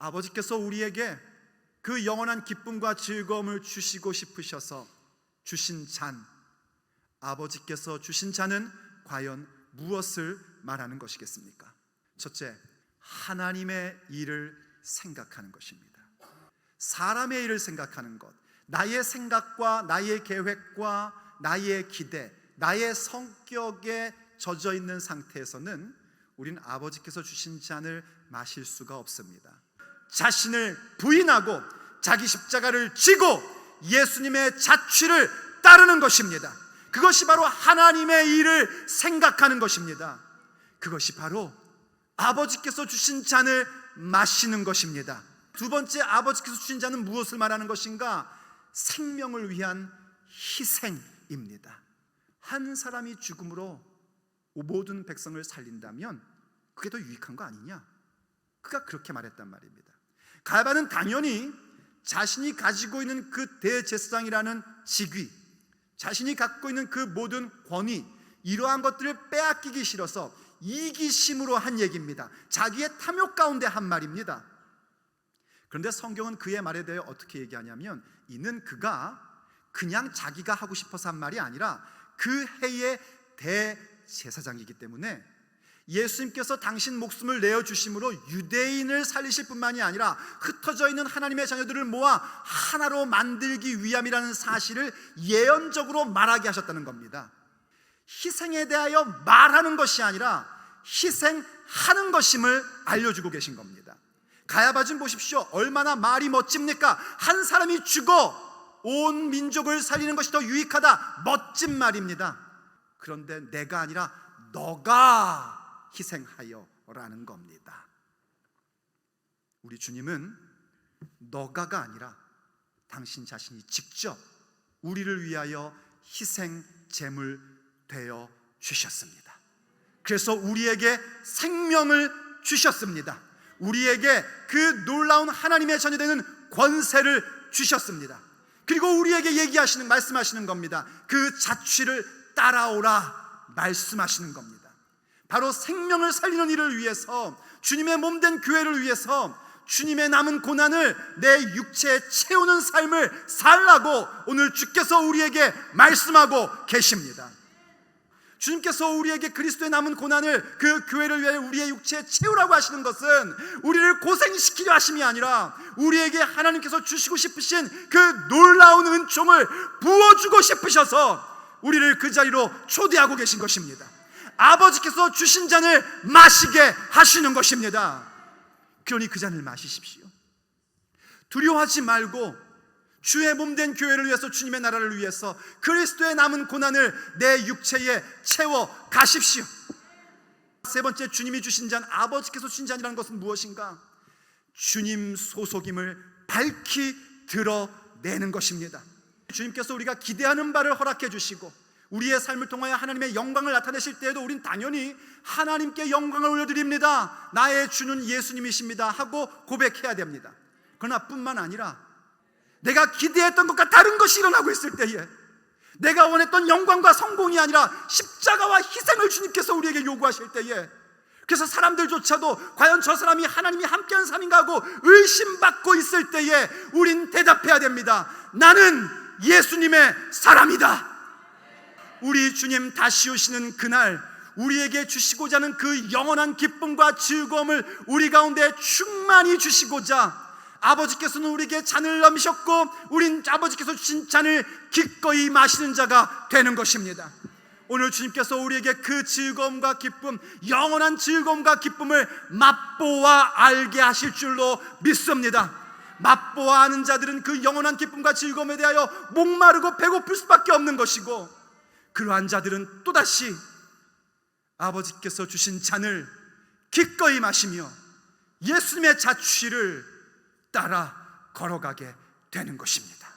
아버지께서 우리에게 그 영원한 기쁨과 즐거움을 주시고 싶으셔서 주신 잔, 아버지께서 주신 잔은 과연 무엇을 말하는 것이겠습니까? 첫째, 하나님의 일을 생각하는 것입니다. 사람의 일을 생각하는 것, 나의 생각과 나의 계획과 나의 기대, 나의 성격에 젖어 있는 상태에서는 우린 아버지께서 주신 잔을 마실 수가 없습니다. 자신을 부인하고 자기 십자가를 지고 예수님의 자취를 따르는 것입니다. 그것이 바로 하나님의 일을 생각하는 것입니다. 그것이 바로 아버지께서 주신 잔을 마시는 것입니다. 두 번째, 아버지께서 주신 잔은 무엇을 말하는 것인가? 생명을 위한 희생입니다. 한 사람이 죽음으로 모든 백성을 살린다면 그게 더 유익한 거 아니냐? 그가 그렇게 말했단 말입니다. 가야바는 당연히 자신이 가지고 있는 그 대제사장이라는 직위, 자신이 갖고 있는 그 모든 권위, 이러한 것들을 빼앗기기 싫어서 이기심으로 한 얘기입니다. 자기의 탐욕 가운데 한 말입니다. 그런데 성경은 그의 말에 대해 어떻게 얘기하냐면, 이는 그가 그냥 자기가 하고 싶어서 한 말이 아니라 그 해의 대제사장이기 때문에 예수님께서 당신 목숨을 내어주심으로 유대인을 살리실 뿐만이 아니라 흩어져 있는 하나님의 자녀들을 모아 하나로 만들기 위함이라는 사실을 예언적으로 말하게 하셨다는 겁니다. 희생에 대하여 말하는 것이 아니라 희생하는 것임을 알려주고 계신 겁니다. 가야바 좀 보십시오. 얼마나 말이 멋집니까? 한 사람이 죽어 온 민족을 살리는 것이 더 유익하다, 멋진 말입니다. 그런데 내가 아니라 너가 희생하여라는 겁니다. 우리 주님은 너가가 아니라 당신 자신이 직접 우리를 위하여 희생 제물 되어 주셨습니다. 그래서 우리에게 생명을 주셨습니다. 우리에게 그 놀라운 하나님의 자녀되는 권세를 주셨습니다. 그리고 우리에게 얘기하시는, 말씀하시는 겁니다. 그 자취를 따라오라 말씀하시는 겁니다. 바로 생명을 살리는 일을 위해서, 주님의 몸된 교회를 위해서 주님의 남은 고난을 내 육체에 채우는 삶을 살라고 오늘 주께서 우리에게 말씀하고 계십니다. 주님께서 우리에게 그리스도의 남은 고난을 그 교회를 위해 우리의 육체에 채우라고 하시는 것은 우리를 고생시키려 하심이 아니라 우리에게 하나님께서 주시고 싶으신 그 놀라운 은총을 부어주고 싶으셔서 우리를 그 자리로 초대하고 계신 것입니다. 아버지께서 주신 잔을 마시게 하시는 것입니다. 그러니 그 잔을 마시십시오. 두려워하지 말고 주의 몸된 교회를 위해서, 주님의 나라를 위해서 그리스도의 남은 고난을 내 육체에 채워 가십시오. 세 번째, 주님이 주신 잔, 아버지께서 주신 잔이라는 것은 무엇인가? 주님 소속임을 밝히 드러내는 것입니다. 주님께서 우리가 기대하는 바를 허락해 주시고 우리의 삶을 통하여 하나님의 영광을 나타내실 때에도 우린 당연히 하나님께 영광을 올려드립니다. 나의 주는 예수님이십니다 하고 고백해야 됩니다. 그러나 뿐만 아니라 내가 기대했던 것과 다른 것이 일어나고 있을 때에, 내가 원했던 영광과 성공이 아니라 십자가와 희생을 주님께서 우리에게 요구하실 때에, 그래서 사람들조차도 과연 저 사람이 하나님이 함께한 사람인가 하고 의심받고 있을 때에 우린 대답해야 됩니다. 나는 예수님의 사람이다. 우리 주님 다시 오시는 그날 우리에게 주시고자 하는 그 영원한 기쁨과 즐거움을 우리 가운데 충만히 주시고자 아버지께서는 우리에게 잔을 넘기셨고 우린 아버지께서 주신 잔을 기꺼이 마시는 자가 되는 것입니다. 오늘 주님께서 우리에게 그 즐거움과 기쁨, 영원한 즐거움과 기쁨을 맛보아 알게 하실 줄로 믿습니다. 맛보아 아는 자들은 그 영원한 기쁨과 즐거움에 대하여 목마르고 배고플 수밖에 없는 것이고, 그러한 자들은 또다시 아버지께서 주신 잔을 기꺼이 마시며 예수님의 자취를 따라 걸어가게 되는 것입니다.